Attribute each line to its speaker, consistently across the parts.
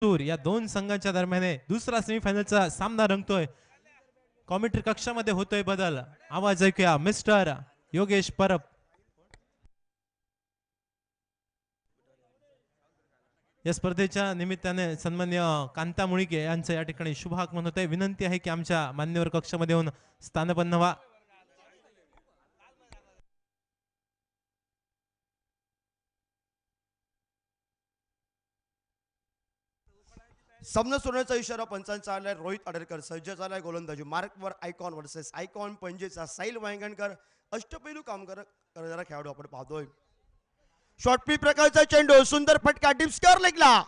Speaker 1: Tour या दोन संघांच्या दरम्यान दुसरा सेमीफायनलचा सामना रंगतोय. कॉमेंट्री कक्षामध्ये होतोय बदल. आवाज ऐकूया मिस्टर योगेश परब. या स्पर्धेच्या निमित्ताने सन्मान्य कांता मुळीके यांचं या ठिकाणी शुभागमन होत आहे. विनंती आहे की आमच्या मान्यवर कक्षामध्ये येऊन स्थानपन्न व्हा.
Speaker 2: सामना सोडण्याचा इशारा पंचांचा आलाय. रोहित आडरकर सज्ज झालाय गोलंदाजी मार्कवर. आयकॉन वर्सेस आयकॉन पणजीचा साहिल वांगणकर अष्टपैलू काम करणारा खेळाडू आपण पाहतोय. शॉर्ट पी प्रकारचा चेंडू, सुंदर फटका, डीप स्क्वेअर लेगला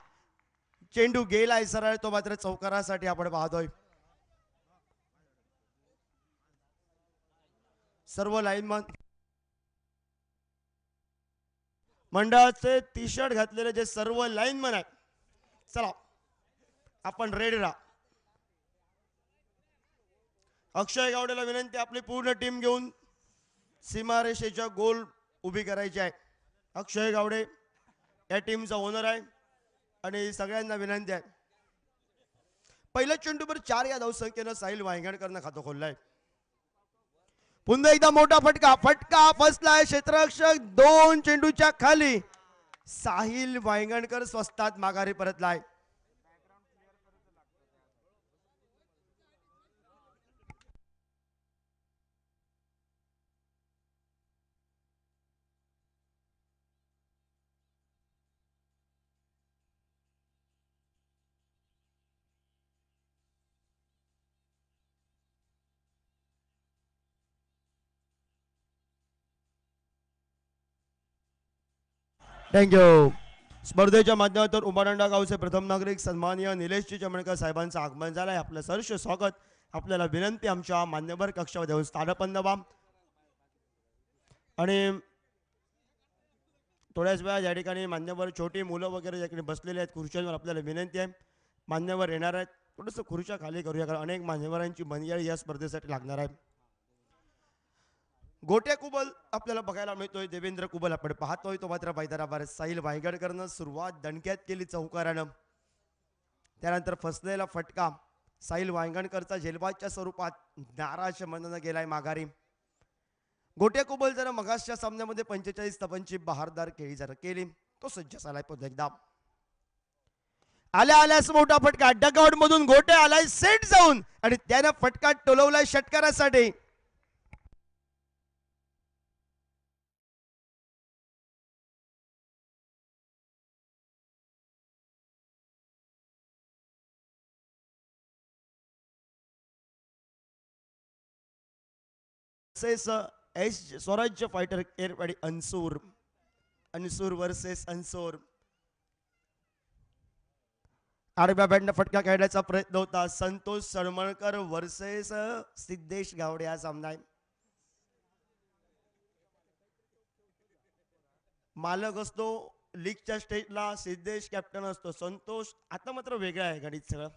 Speaker 2: चेंडू गेलाय सरळ, तो मात्र चौकारासाठी आपण पाहतोय. सर्व लाईनमन मंडळाचे टी शर्ट घातलेले जे सर्व लाईनमन आहेत, चला आपण रेडी राहा. अक्षय गावडेला विनंती आपली पूर्ण टीम घेऊन सीमारेषेच्या गोल उभी करायची आहे. अक्षय गावडे या टीमचा ओनर आहे आणि सगळ्यांना विनंती आहे. पहिल्या चेंडूवर 4 या धावसंख्येनं साहिल वांगणकरनं खातं खोललंय. पुन्हा एकदा मोठा फटका, फटका फसलाय क्षेत्ररक्षक 2 चेंडूच्या खाली. साहिल वांगणकर स्वस्तात माघारी परतलाय. थँक्यू. स्पर्धेच्या माध्यमातून उमारंडा गावचे प्रथम नागरिक सन्माननीय निलेशजी चमणकर साहेबांचं आगमन झालंय. आपलं सहर्ष स्वागत. आपल्याला विनंती आमच्या मान्यवर कक्षामध्ये येऊन स्थानपन्न व्हा. आणि थोड्याच वेळा या ठिकाणी मान्यवर छोटी मुलं वगैरे या ठिकाणी बसलेले आहेत खुर्च्यांवर, आपल्याला विनंती आहे मान्यवर येणार आहेत थोडंसं खुर्च्या खाली करूया, कारण अनेक मान्यवरांची मनयाळी या स्पर्धेसाठी लागणार आहे. गोट्या कुबल आपल्याला बघायला मिळतोय. देवेंद्र कुबल आपण पाहतोय, तो मात्र मैदानावर साहिल वांगणकरनं सुरुवात दणक्यात केली चौकारानं. त्यानंतर फसलेला फटका साहिल वांगणकरचा झेलबादच्या स्वरूपात नाराज मनानं गेलाय माघारी. गोट्या कुबल जरा मगासच्या सामन्यामध्ये 45 धावांची बहारदार खेळी जरा केली, तो सज्ज झालाय. पुन्हा एकदा आल्यास मोठा फटका, डगआउट मधून गोट्या आलाय सेट जाऊन आणि त्यानं फटका टोलवलाय षटकारासाठी. स्वराज्य फायटर एरवाडी अनसूर वर्सेस अनसूर. आडव्या बॅटनं फटका खेळण्याचा प्रयत्न होता. संतोष सळमळकर वर्सेस सिद्धेश गावडे हा सामना आहे. मालक असतो लीगच्या स्टेजला, सिद्धेश कॅप्टन असतो, संतोष आता मात्र वेगळा आहे गाडीत सगळं.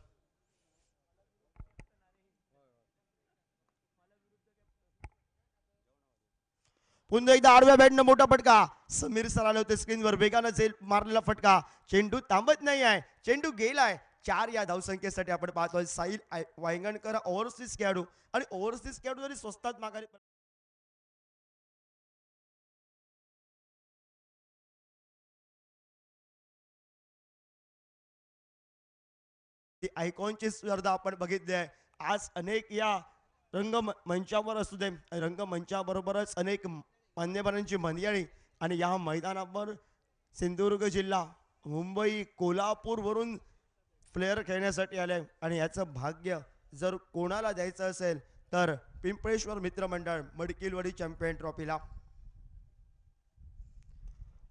Speaker 2: पुन्हा एकदा आडव्या बॅटनं मोठा फटका. समीर सर आले होते स्क्रीनवर, वेगानं झेल मारलेला फटका. चेंडू थांबत नाही आहे, चेंडू गेलाय. 4 या धावसंख्येसाठी आपण पाहतोय. साहिल वांगणकर ओव्हरसीज खेळाडू आणि ओव्हरसीज खेळाडू जरी स्वस्तात माघारी आयकॉनची स्पर्धा आपण बघितली आहे. आज अनेक या रंगमंचावर असू दे, रंगमंचाबरोबरच अनेक मान्यवरांची मनयाळी आणि या मैदानावर सिंधुदुर्ग जिल्हा, मुंबई, कोल्हापूर वरून प्लेयर खेळण्यासाठी आले आणि याचं भाग्य जर कोणाला द्यायचं असेल तर पिंपळेश्वर मित्रमंडळ मडकिलवाडी चॅम्पियन ट्रॉफीला.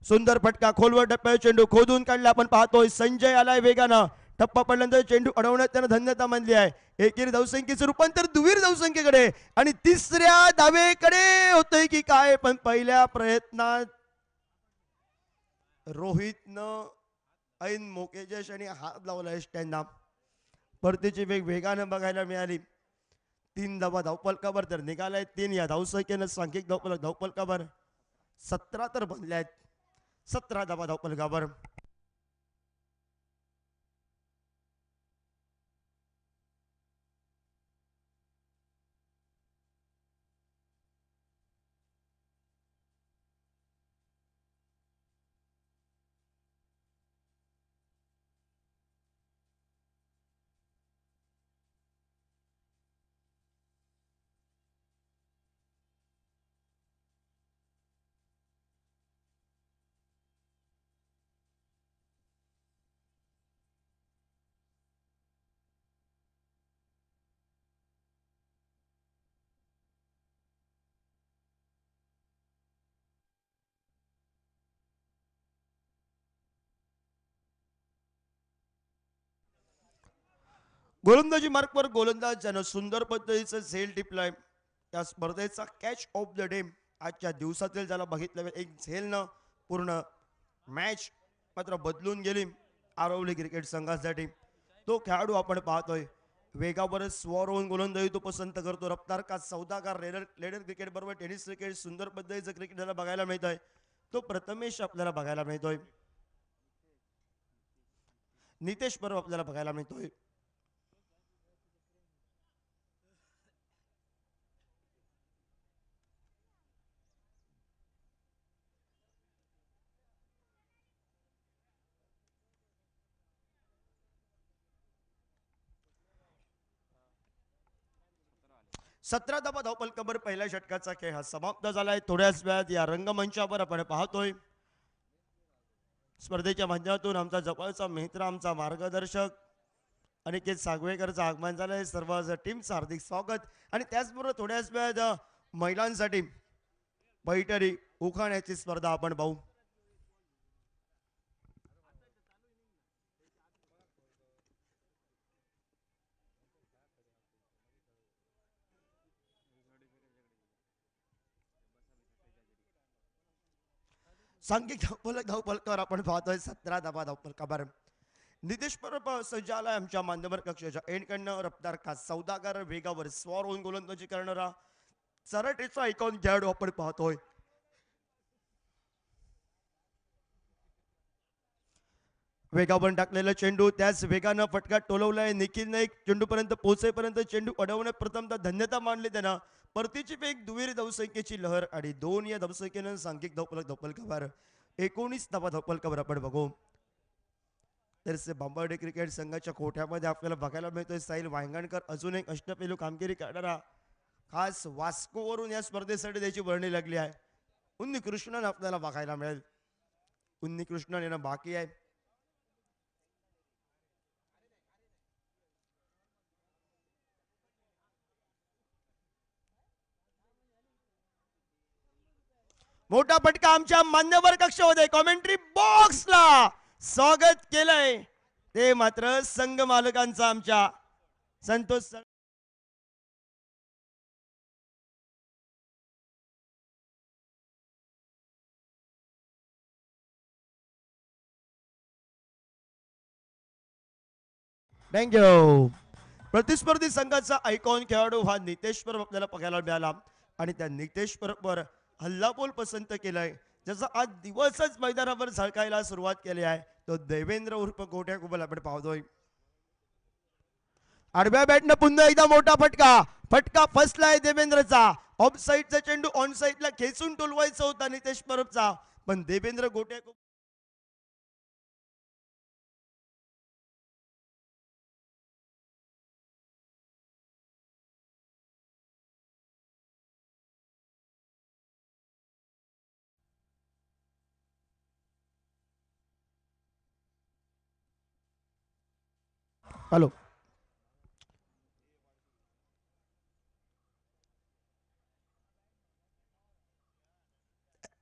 Speaker 2: सुंदर फटका, खोलवर टप्प्यावर चेंडू खोदून काढला. आपण पाहतोय संजय आलाय वेगानं. टप्पा पडल्यानंतर चेंडू अडवण्यात त्यानं धन्यता मानली आहे. एकेरी धावसंख्येचं रूपांतर दुहेरी धावसंख्येकडे आणि तिसऱ्या धावेकडे होतंय की काय, पण पहिल्या प्रयत्नात रोहितनं ऐन मोकेजश आणि हात लावलाय त्यांना. परतीची वेग वेगानं बघायला मिळाली. 3 धावा धावपलकावर तर निघालाय. 3 या धावसंख्येनं सांघिक धावपलकावर 17 तर बनल्या आहेत. 17 धावा धावपलकावर. गोलंदाजी मार्कवर गोलंदाज ज्यानं सुंदर पद्धतीचं झेल टिपलाय त्या स्पर्धेचा कॅच ऑफ द डे आजच्या दिवसातील ज्याला बघितलं एक झेलनं पूर्ण मॅच मात्र बदलून गेली आरवली क्रिकेट संघासाठी. तो खेळाडू आपण पाहतोय वेगावर स्वार होऊन गोलंदाजी तो पसंत करतो. रफ्तार का सौदागर लेडर क्रिकेट बरोबर टेनिस क्रिकेट सुंदर पद्धतीचं क्रिकेट त्याला बघायला मिळत आहे. तो प्रथमेश आपल्याला बघायला मिळतोय. नितेश बरोबर आपल्याला बघायला मिळतोय. सतरा धावा धावपलकावर पहिल्या षटकाचा खेळ हा समाप्त झालाय. थोड्याच वेळात या रंगमंचावर आपण पाहतोय स्पर्धेच्या माध्यमातून आमचा जवळचा मित्र आमचा मार्गदर्शक अनिकेत सागवेकरचं आगमन झालंय. सर्व टीमचं हार्दिक स्वागत. आणि त्याचबरोबर थोड्याच वेळात महिलांसाठी बैठरी उखाण्याची स्पर्धा आपण पाहू. सांघिक धावपलकावर आपण पाहतोय 17 धावा धावपलकावर नितेश परब सज्ज आलाय आमच्या मान्यवर कक्षाच्या एंडकडनं. रफ्तार का सौदागर वेगावर स्वार होऊन गोलंदाजी करणारा चरटेचा आयकॉन खेळाडू आपण पाहतोय. वेगावर टाकलेला चेंडू त्याच वेगानं फटका टोलवलाय. निखिल नाईक चेंडूपर्यंत पोहोचेपर्यंत चेंडू अडवण्यात प्रथमतः धन्यता मानली त्यांना. परतीची वेग दुहेरी धावसंख्येची लहर आणि 2 या धावसंख्येनं सांघिक धावपलकावर 19 धावा धावपलकावर आपण बघू. तर बांबर्डे क्रिकेट संघाच्या कोठ्यामध्ये आपल्याला बघायला मिळतोय साहिल वांगणकर अजून एक अष्टपैलू कामगिरी करणारा खास वास्कोवरून या स्पर्धेसाठी त्याची वर्णी लागली आहे. उन्नी कृष्णन आपल्याला बघायला मिळेल. उन्नी कृष्णन येणं बाकी आहे. मोठा फटका आमच्या मान्यवर कक्षामध्ये कॉमेंट्री बॉक्सला स्वागत केलंय ते मात्र संघ मालकांचा आमच्या संतोष. थँक्यू. प्रतिस्पर्धी संघाचा आयकॉन खेळाडू हा नितेश परब आपल्याला बघायला मिळाला आणि त्या नितेश परबवर हल्लाबोल पसंत केलाय ज्याचा आज दिवसच मैदानावर झळकायला सुरुवात केली आहे. तो देवेंद्र उर्फ गोट्या कुबल आपण पाहतोय. आडव्या बॅटनं पुन्हा एकदा मोठा फटका फसलाय देवेंद्रचा. ऑफ साईडचा चेंडू ऑन साईडला खेचून टोलवायचा होता नितेश परबचा पण देवेंद्र गोट्या हॅलो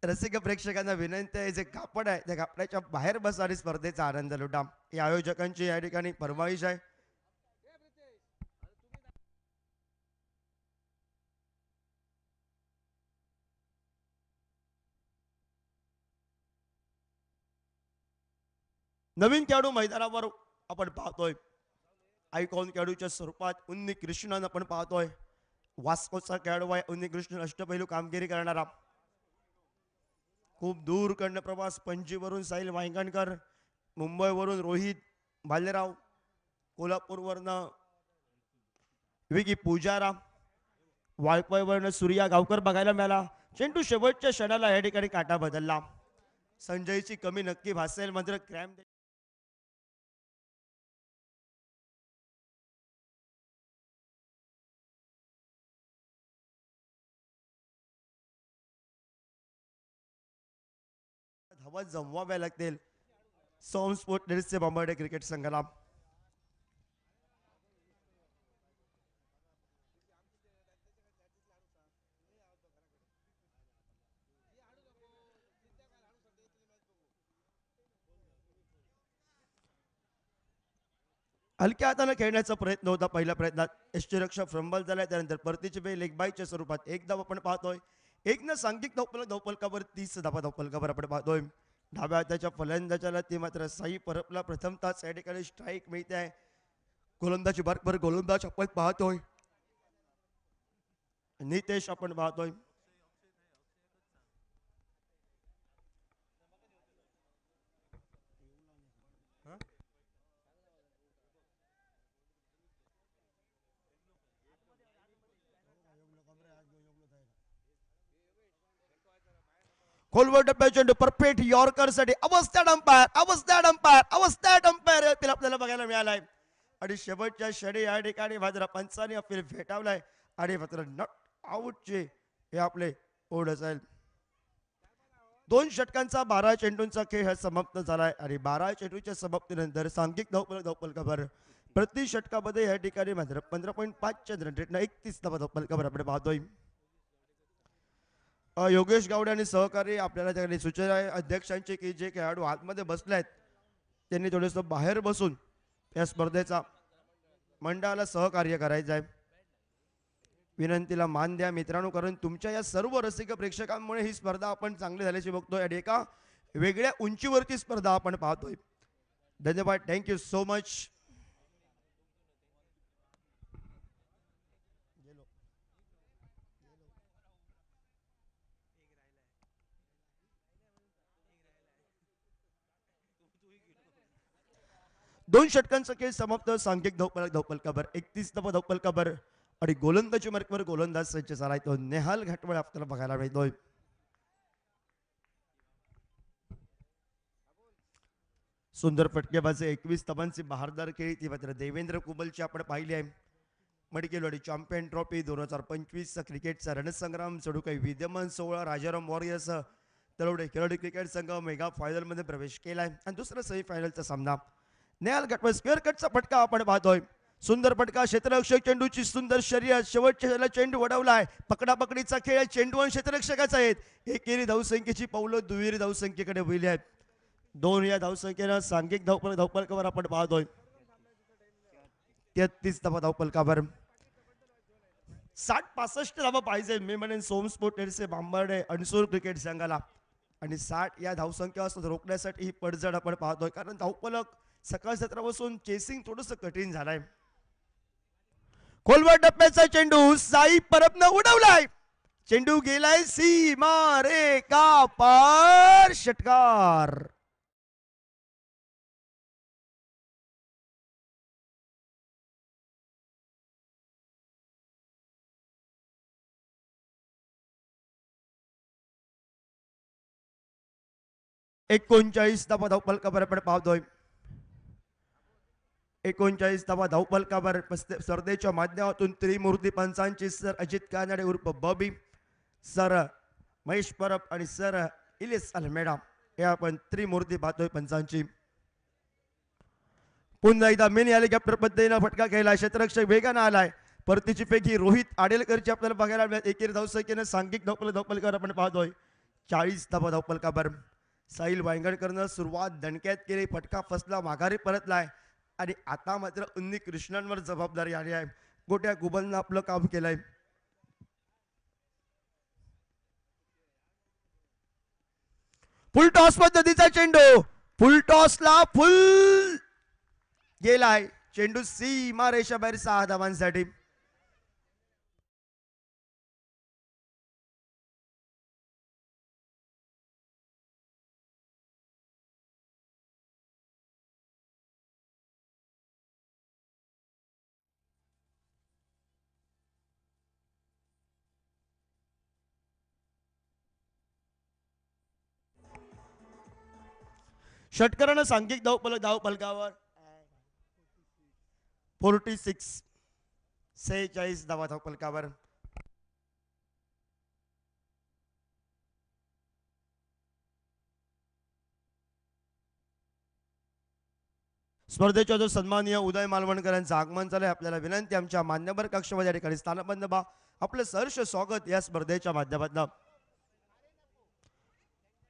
Speaker 2: रसिक प्रेक्षकांना विनंती आहे जे कापड आहे त्या कापडाच्या बाहेर बसा आणि स्पर्धेचा आनंद लुटा. या आयोजकांची या ठिकाणी फरमाईश आहे. नवीन खेळाडू मैदानावर आपण पाहतोय. आयकॉन खेळाडूच्या स्वरूपात उन्नी कृष्णन आपण पाहतोय. वास्कोचा खेळाडू आहे उन्नी कृष्णन अष्टपैलू कामगिरी करणारा. खूप दूर कडनं प्रवास पणजीवरून साहिल वांगणकर, मुंबईवरून रोहित भालेराव, कोल्हापूरवरनं विकी पुजारा, वाळपईवरनं सूर्या गावकर बघायला मिळाला. चेंडू शेवटच्या क्षणाला या ठिकाणी काटा बदलला. संजयची कमी नक्की भासेल मात्र क्रॅम धावा जमवाव्या लागतील सॉम स्पोर्ट डेल्सचे बांबर्डे क्रिकेट संघाला. हलक्या हाताने खेळण्याचा प्रयत्न होता पहिल्या प्रयत्नात. यष्टीरक्षक फ्रंबल झालाय, त्यानंतर परतीची वेळ लेग बायच्या स्वरूपात एक धाव आपण पाहतोय. एक न सांघिक धावपलकावर 30 धावा धावपलकावर आपण पाहतोय. डाव्या हाताच्या फलंदाजाला ती मात्र साई परपला प्रथमताच या ठिकाणी स्ट्राईक मिळते आहे. गोलंदाजी बरोबर गोलंदाज आपण पाहतोय. नितेश आपण पाहतोय. खोलवर टप्प्या चेंडू परफेक्ट यॉर्कर साठी अवस्था अंपायर आपल्याला बघायला मिळालाय. आणि शेवटच्या क्षणी या ठिकाणी मात्र पंचांनी अपील भेटावलाय आणि मात्र नॉट आउटचे हे आपले ओढ असेल. 2 षटकांचा 12 चेंडूंचा खेळ हा समाप्त झालाय आणि 12 चेंडूच्या समाप्तीनंतर सांघिक धावपलकावर प्रति षटकामध्ये या ठिकाणी मात्र 15.5 रन रेटनं 31 धावपलकावर आपण पाहतोय. योगेश गावडे आणि सहकारी आपल्याला त्याकडे सूचना आहे अध्यक्षांची की जे खेळाडू आतमध्ये बसले आहेत त्यांनी थोडंसं बाहेर बसून या स्पर्धेचा मंडळाला सहकार्य करायचं आहे. विनंतीला मान द्या मित्रांनो, कारण तुमच्या या सर्व रसिक प्रेक्षकांमुळे ही स्पर्धा आपण चांगली झाल्याची बघतोय आणि एका वेगळ्या उंचीवरती स्पर्धा आपण पाहतोय. धन्यवाद, थँक्यू सो मच. दोन षटकांचा खेळ समाप्त. सांघिक धावपलकावर 31 धावपलकावर आणि गोलंदाजी मार्कवर गोलंदाज सज्ज झालाय तो नेहाल घाटवळ आपल्याला बघायला मिळतोय. सुंदर फटकेबाजी 21 धावांची बहारदार खेळी ती मात्र देवेंद्र कुबलची आपण पाहिली आहे. मडकेलवाडी चॅम्पियन ट्रॉफी 2025 क्रिकेटचा रणसंग्राम चढू विद्यमान 16 राजाराम वॉरियर्स तलवडे खेळाडू क्रिकेट संघ मेगा फायनल मध्ये प्रवेश केलाय आणि दुसरा सेमीफायनलचा सामना नेहाल घाटवळ स्क्वेअर कटचा फटका आपण पाहतोय. सुंदर फटका, क्षेत्ररक्षक चेंडूची सुंदर शर्यत, शेवटच्या चेंडू वडवलाय, पकडापकडीचा खेळ, चेंडू आणि क्षेत्ररक्षकाचा आहेत. एकेरी धावसंख्येची पावलं दुहेरी धावसंख्येकडे वळली आहेत. 2 या धावसंख्येनं सांघिक धावपलकावर आपण पाहतोय 33 धावपलकावर 60-65 धावा पाहिजे मी म्हणेन सोम स्पोर्ट एरसे बांबर्डे अणसूर क्रिकेट संघाला. आणि 60 या धावसंख्या रोखण्यासाठी ही पडझड आपण पाहतोय, कारण धावपलक सकाळ सत्रापासून चेसिंग थोडस कठीण झालंय. खोलवर टप्प्याचा चेंडू साई परबनं उडवलाय, चेंडू गेलाय सीमा रेखा पार, षटकार. एकोणचाळीस धावपलकावर आपण पाहतोय 39 धावपलकावर स्पर्धेच्या माध्यमातून त्रिमूर्ती पंचांची सर अजित कानडे उर्फ बॉबी, सर महेश परब आणि सर इलिस अल्मेडा हे आपण त्रिमूर्ती पाहतोय पंचांची. पुन्हा एकदा मिनी हेलिकॉप्टर पद्धतीनं फटका खेळला, क्षेत्ररक्षक वेगानं आलाय, परतीची फेकी रोहित आडेलकरची आपल्याला बघायला मिळत. एकेरी धावसंख्येनं सांघिक धावपलकावर आपण पाहतोय 40 धावपलकावर. साहिल वांगडकरनं सुरुवात दणक्यात केली, फटका फसला, माघारी परतलाय आणि आता मात्र उन्नी कृष्णांवर जबाबदारी आली आहे. गोट्या गुबलनं आपलं काम केलंय. फुल टॉस पद्धतीचा चेंडू, फुल टॉसला फुल गेलाय, चेंडू सीमा रेषा बाहेर 6 धावांसाठी. षटकारानं सांघिक धावपलकावर 46 धावपलकावर. स्पर्धेच्या जो सन्माननीय उदय मालवणकरांचं आगमन झालंय, आपल्याला विनंती आमच्या मान्यवर कक्षामध्ये या ठिकाणी स्थानबंध बा. आपलं सहर्ष स्वागत या स्पर्धेच्या माध्यमातून.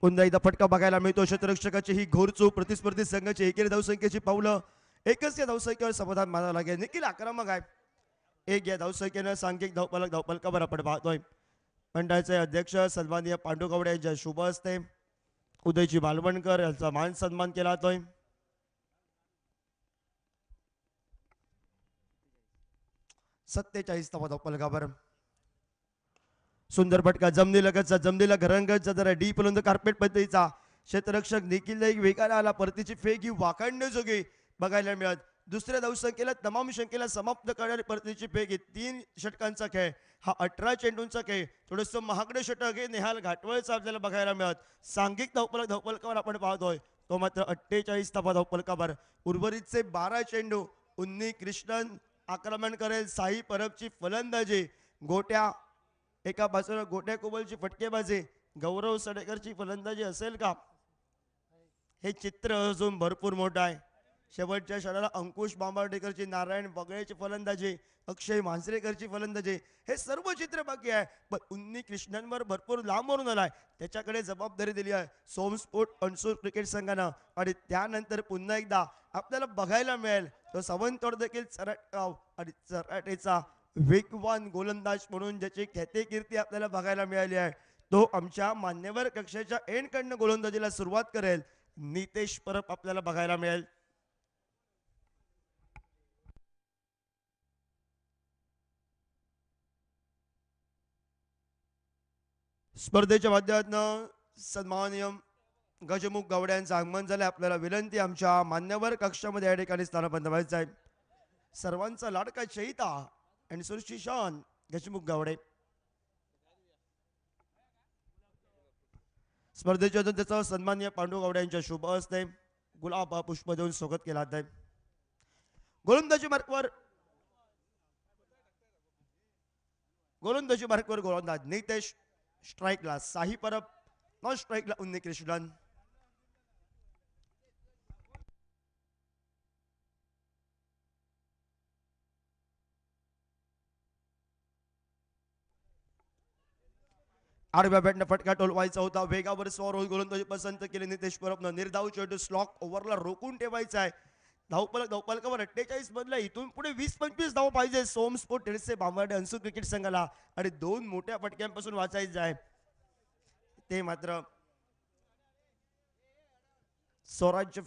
Speaker 2: पुन्हा एकदा फटका बघायला मिळतो, क्षेत्ररक्षकाची ही घोरचूक, प्रतिस्पर्धी संघाची एकेरी धावसंख्येची पावलं एकच या धावसंख्येवर समाधान मानावं लागेल. निखिल आक्रमक आहे. एक या धावसंख्येनं सांघिक धावपलकावर आपण पाहतोय. मंडळाचे अध्यक्ष सन्माननीय पांडू गावडे यांच्या शुभ हस्ते उदयजी मालवणकर यांचा मान सन्मान केला जातोय. सत्तेचाळीस धावपलकावर सुंदर फटका जमनीला घरंगजचा जरा डीप लोंद कार्पेट पद्धतीचा क्षेत्ररक्षक निखिल वेगाने आला. परतीची फेक ही वाखाणण्याजोगी बघायला मिळत. दुसऱ्या धावसंख्येला तमाम शंकेला समाप्त करणारी परतीची फेक ही 3 षटकांचा खेळ. हा 18 चेंडूंचा खेळ. थोडंसं महागडे षटक हे नेहाल घाटवळचा आपल्याला बघायला मिळत. सांघिक धावपलकावर आपण पाहतोय तो मात्र 48 धावपलकावर. उर्वरितचे 12 चेंडू उन्नी कृष्णन आक्रमण करेल. साई परबची फलंदाजी, गोट्या एका बाजूला गोट्या कोबलची फटकेबाजी, गौरव सडेकरची फलंदाजी असेल का? हे चित्र अजून भरपूर मोठं आहे. शेवटच्या षणाला अंकुश बांबार्डेकरची, नारायण बगळेची फलंदाजी, अक्षय मांजरेकरची फलंदाजी, हे सर्व चित्र बाकी आहे. पण उन्नी कृष्णनवर भरपूर लांबवरून आलाय. त्याच्याकडे जबाबदारी दिली आहे सोमस्फोट अणसूर क्रिकेट संघानं. आणि त्यानंतर पुन्हा एकदा आपल्याला बघायला मिळेल तो सावंतवाड देखील चराटगाव आणि चराटेचा वेगवान गोलंदाज म्हणून ज्याची ख्याती कीर्ती आपल्याला बघायला मिळाली आहे. तो आमच्या मान्यवर कक्षाच्या एंडकडनं गोलंदाजीला सुरुवात करेल. नितेश परब आपल्याला बघायला मिळेल. स्पर्धेच्या माध्यमातून सन्माननीय गजमुख गावडे यांचं आगमन झालं. आपल्याला विनंती आमच्या मान्यवर कक्षामध्ये या ठिकाणी स्थानबद्ध व्हायचं आहे. सर्वांचा लाडका चैता आणि सुरशिशान गजमुख गावडे स्पर्धेच्या त्याचा सन्माननीय पांडू गावडे यांच्या शुभ हस्ते गुलाब पुष्प देऊन स्वागत केला जात आहे. गोलंदाजी मार्कवर गोलंदाज नितेश, स्ट्राईकला साही परब, नॉन स्ट्राईकला उन्नी कृष्णन. आडव्या बॅटने फटका टोलवायचा होता. वेगावर स्वार होऊन गोलंदाजी पसंत केली नितेश परबनं. निर्धाव चेंडू स्लॉक ओव्हरला रोखून ठेवायचा आहे. धावपलकावर 48 मधला इथून पुढे 20-25 धाव पाहिजे सोमस्फोट टेनिसचे बांबार्डे अंसू क्रिकेट संघाला. आणि 2 मोठ्या फटक्यांपासून वाचायचं आहे ते मात्र स्वराज्य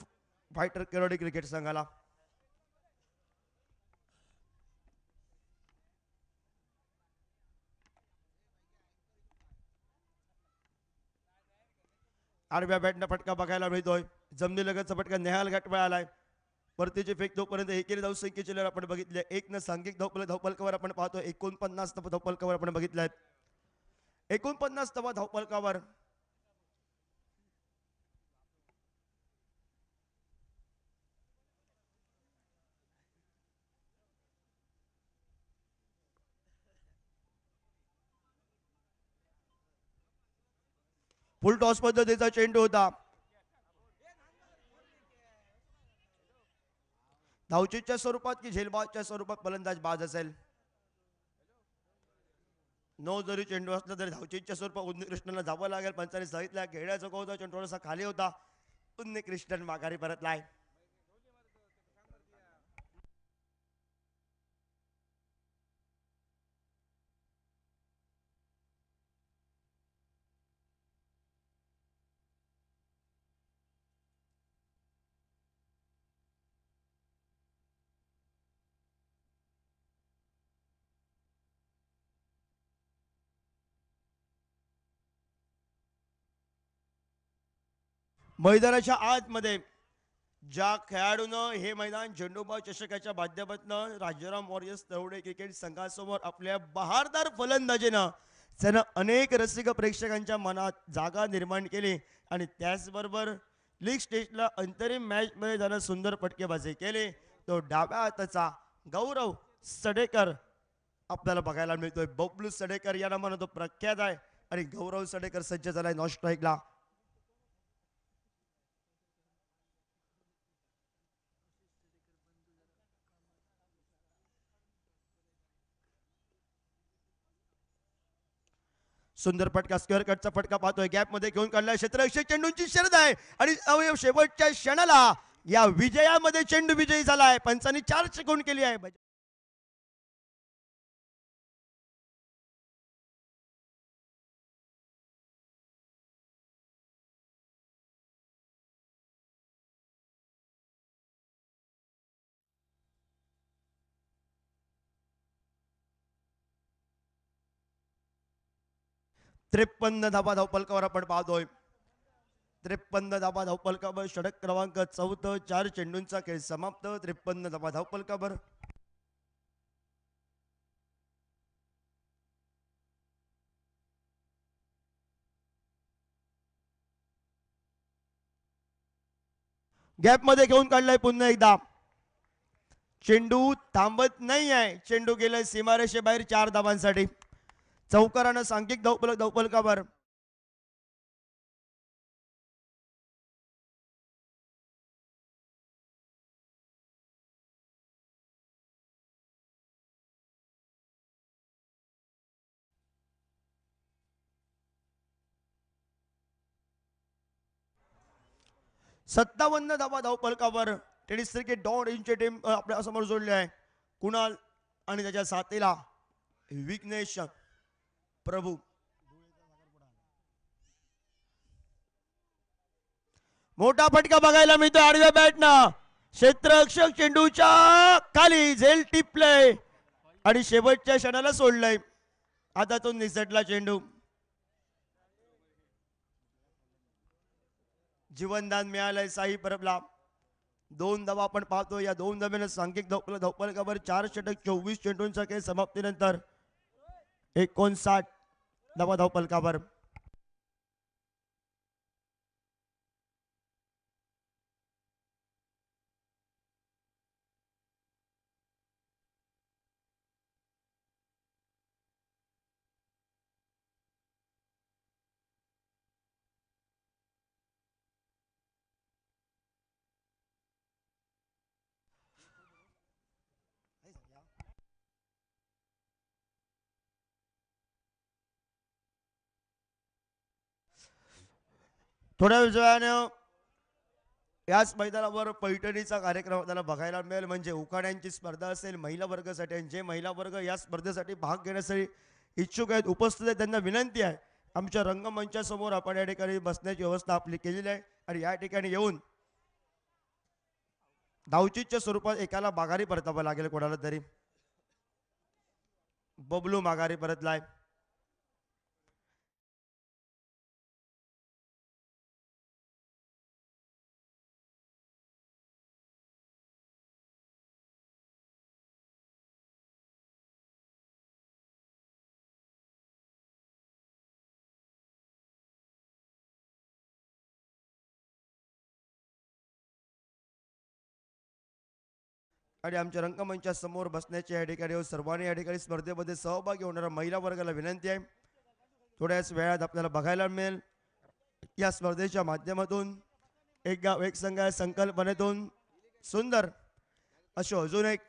Speaker 2: फायटर केरोडी क्रिकेट संघाला. आडव्या बॅटनं फटका बघायला मिळतोय. जमिनीलगतचा फटका नेहाल घाटवळ आलाय. परतीची फेक तोपर्यंत एकेरी धावसंख्येची लढत आपण बघितली. 1 न सांघिक धावपलकावर आपण पाहतोय 49 धावपलकावर आपण बघितल्यात. 49 धावपलकावर फुल टॉस पद्धतीचा चेंडू होता. धावचीच्या स्वरूपात की झेलबाजच्या स्वरूपात फलंदाज बाज असेल. 9 जरी चेंडू असला तरी धावचीच्या स्वरूपात उन्नी कृष्णनला जावं लागेल. पंचाने सांगितलं घेण्याचा होता चेंडू थोडासा खाली होता. उन्नी कृष्णन माघारी परतलाय. मैदानाच्या आतमध्ये ज्या खेळाडूनं हे मैदान झेंडूबाग चषकाच्या माध्यमातून राजाराम वॉरियर्स तरोडे क्रिकेट संघासमोर आपल्या बहारदार फलंदाजीनं त्यानं अनेक रसिक प्रेक्षकांच्या मनात जागा निर्माण केली. आणि त्याचबरोबर लीग स्टेजला अंतरिम मॅच मध्ये त्यानं सुंदर फटकेबाजी केली. तो डाव्या हाताचा गौरव सडेकर आपल्याला बघायला मिळतोय. बबलू सडेकर या नावानं तो प्रख्यात आहे. आणि गौरव सडेकर सज्ज झालाय नॉन स्ट्राईकला. सुंदर फटका स्क्वेअर कटचा फटका पाहतोय. गॅप मध्ये घेऊन काढलाय. क्षेत्ररक्षक चेंडूंची शर्यत आहे आणि अवयव शेवटच्या क्षणाला या विजयामध्ये चेंडू विजयी झाला आहे. पंचांनी 4 चेकआउट केली आहे. त्रेपन्न धाबा धावपलकावर आपण पाहतोय. 53 धाबा धावपलकावर षटक क्रमांक 14. 4 चेंडूंचा खेळ समाप्त. 53 धाबा धावपलकावर. गॅप मध्ये घेऊन काढलाय पुन्हा एकदा. चेंडू थांबत नाही आहे. चेंडू गेलाय सीमारेषेबाहेर 4 धाबांसाठी. चौकारानं सांघिक धावपलकावर. सत्तावन्न धाबा धावपलकावर. टेनिस क्रिकेट डॉन इंची टीम आपल्या समोर जोडली आहे. कुणाल आणि त्याच्या साथीला विघ्नेश प्रभू. मोठा फटका बघायला मिळतो आडव्या बॅटनं. क्षेत्ररक्षक चेंडूच्या खाली झेल टिपलंय आणि शेवटच्या क्षणाला सोडलंय. आता तो निसटला चेंडू. जीवनदान मिळालंय साई परबला. 2 धावा आपण पाहतो. या 2 धाब्यानं सांघिक धावपलकावर 4 षटक 24 चेंडूंचा खेळ समाप्तीनंतर 59 धावा धावपलकावर. थोड्या वेळानं याच मैदानावर पैठणीचा कार्यक्रम आपल्याला बघायला मिळेल. म्हणजे उखाड्यांची स्पर्धा असेल महिला वर्गासाठी. आणि जे महिला वर्ग या स्पर्धेसाठी भाग घेण्यासाठी इच्छुक आहेत, उपस्थित आहेत, त्यांना विनंती आहे आमच्या रंगमंचासमोर आपण या ठिकाणी बसण्याची व्यवस्था आपली केलेली आहे. आणि या ठिकाणी येऊन धावचीच्या स्वरूपात एकाला माघारी परतावं लागेल. कोणाला तरी. बबलू माघारी परतलाय. आणि आमच्या रंगमंचा समोर बसण्याच्या या ठिकाणी सर्वांनी या ठिकाणी स्पर्धेमध्ये सहभागी होणाऱ्या महिला वर्गाला विनंती आहे. थोड्याच वेळात आपल्याला बघायला मिळेल या स्पर्धेच्या माध्यमातून एक गाव एक संघ या संकल्पनेतून सुंदर अशी अजून एक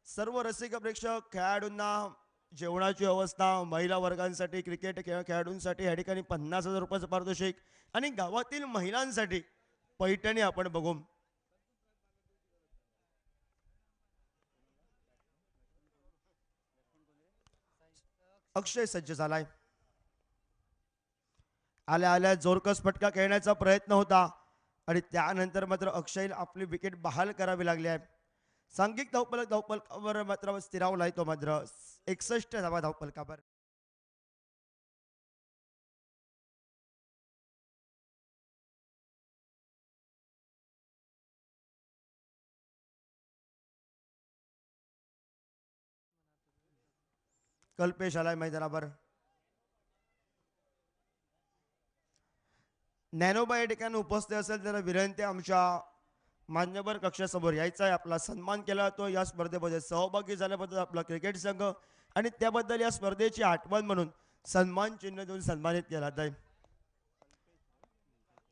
Speaker 2: सर्व रसिक प्रेक्षक खेळाडूंना जेवणाची व्यवस्था, महिला वर्गांसाठी क्रिकेट खेळाडूंसाठी या ठिकाणी 50,000 रुपयाचं पारितोषिक आणि गावातील महिलांसाठी पैठणी आपण बघू. अक्षय सज्ज झालाय. आल्या आल्या जोरकस फटका खेळण्याचा प्रयत्न होता आणि त्यानंतर मात्र अक्षयला आपली विकेट बहाल करावी लागली आहे. सांघिक धावपलकावर मात्र स्थिरावलाय तो मात्र 61 धावा धावपलकावर. कल्पेश आलाय मैदानावर. ज्ञानोबा या ठिकाणी उपस्थित असेल त्याला विनंती आमच्या मान्यवर कक्षासमोर यायचा आहे. आपला सन्मान केला जातो. या स्पर्धेमध्ये सहभागी झाल्याबद्दल आपला क्रिकेट संघ आणि त्याबद्दल या स्पर्धेची आठवण म्हणून सन्मान चिन्ह देऊन सन्मानित केला जात आहे.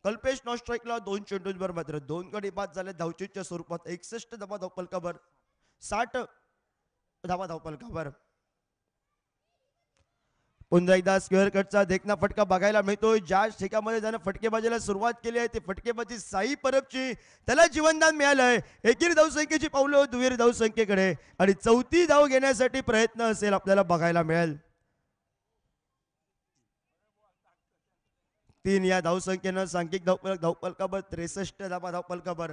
Speaker 2: कल्पेश नॉन स्ट्राईकला 2 चेंडूंवर मात्र 2 गडी बाद झाले धावचीच्या स्वरूपात. 61 धावा धावपलकावर. 60 धावा धावपलकावर. पुन्हा एकदा स्क्वेअर कटचा देखना फटका बघायला मिळतोय. ज्या ठिकाणामध्ये त्यानं फटकेबाजीला सुरुवात केली आहे ती फटकेबाजी साई परबची, त्याला जीवनदान मिळालंय. एकेरी धावसंख्येची पावलं दुहेरी धावसंख्येकडे आणि चौथी धाव घेण्यासाठी प्रयत्न असेल आपल्याला बघायला मिळेल. 3 या धावसंख्येनं सांघिक धावफलकावर 63 धावा धावफलकावर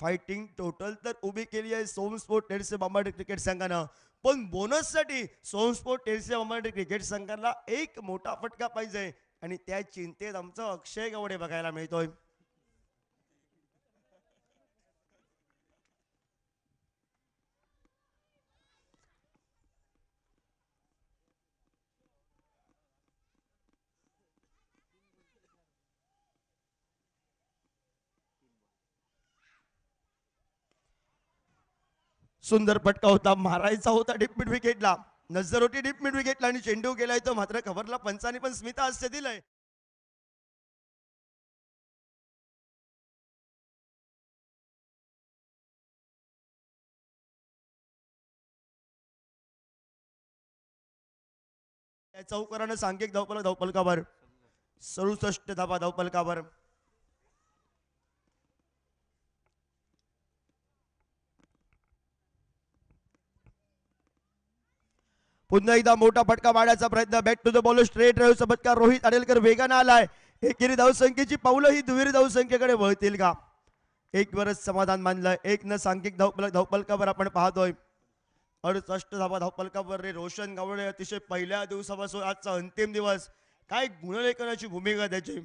Speaker 2: फायटिंग टोटल तर उभी केली आहे सोमस्पोर्ट टेडसे बांबाडे क्रिकेट संघानं. पण बोनससाठी सोमस्पोर्ट टेडसे बांबाडे क्रिकेट संघाला एक मोठा फटका पाहिजे आणि त्या चिंतेत आमचं अक्षय गावडे बघायला मिळतोय. सुंदर फटका होता, मारायचा होता डीप मिड विकेटला, नजर होती डीप मिड विकेटला आणि चेंडू गेलाय तो मात्र कव्हरला पंचाने पण स्मिता हास्य दिलंय. चौकारानं सांघिक धावफलकावर 67 धावा धावफलकावर. पुन्हा एकदा मोठा फटका मारण्याचा प्रयत्न, bat to the ball straight drive चमत्कार रोहित आडेलकर वेगानं आलाय. एकेरी धावसंख्येची पावलं ही दुहेरी धावसंख्येकडे वळतील का? एक वरच समाधान मानलंय. एक न सांघिक धावफलकावर आपण पाहतोय 68 धावा धावफलकावर रे रोशन गावडे. अतिशय पहिल्या दिवसापासून आजचा अंतिम दिवस, काय गुणलेखनाची भूमिका त्याची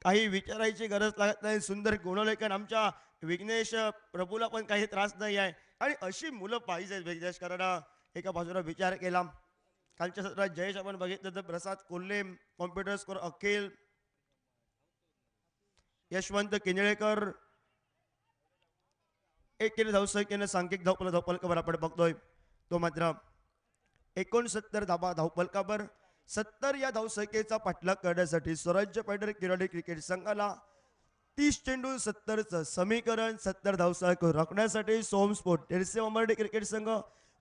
Speaker 2: काही विचारायची गरज लागत नाही. सुंदर गुणलेखन, आमच्या विघ्नेश प्रभूला पण काही त्रास नाही आहे आणि अशी मुलं पाहिजे विघ्नेश. कारण एका बाजूला विचार केला, कालच्या सत्रात जयेश आपण बघितलं तर प्रसाद कोल्हे, कॉम्प्युटर स्कोर अखिल, यशवंत किंजळेकर, एकेरी धावसंख्येनं सांघिक धावफलकावर आपण बघतोय तो मात्र 69 धावा धावफलकावर. 70 या धावसंख्येचा पाठलाग करण्यासाठी स्वराज्य फायटर किराडी क्रिकेट संघाला 30 चेंडू 70चं समीकरण 70 धावसंख्या राखण्यासाठी सोमस्पोर्ट टेडसे बांबाडे क्रिकेट संघ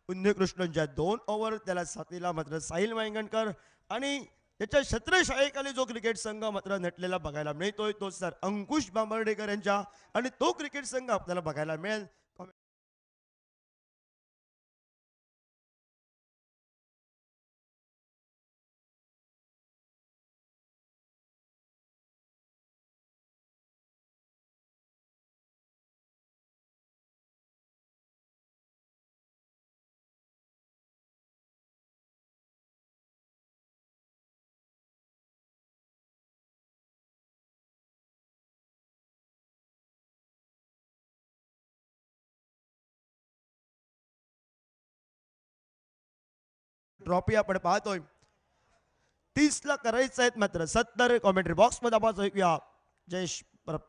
Speaker 2: उन्नीकृष्णच्या 2 ओव्हर, त्याला साथीला मात्र साहिल वांगणकर आणि त्याच्या छत्रछायेखाली जो क्रिकेट संघ मात्र नटलेला बघायला मिळतोय तो सर अंकुश बांबर्डेकर यांच्या, आणि तो क्रिकेट संघ आपल्याला बघायला मिळेल. ट्रॉफी आपण पाहतोय 30 ला करायचं आहेत मात्र 70 कॉमेंट्री बॉक्स मध्ये आपण ऐकूया जयेश परब.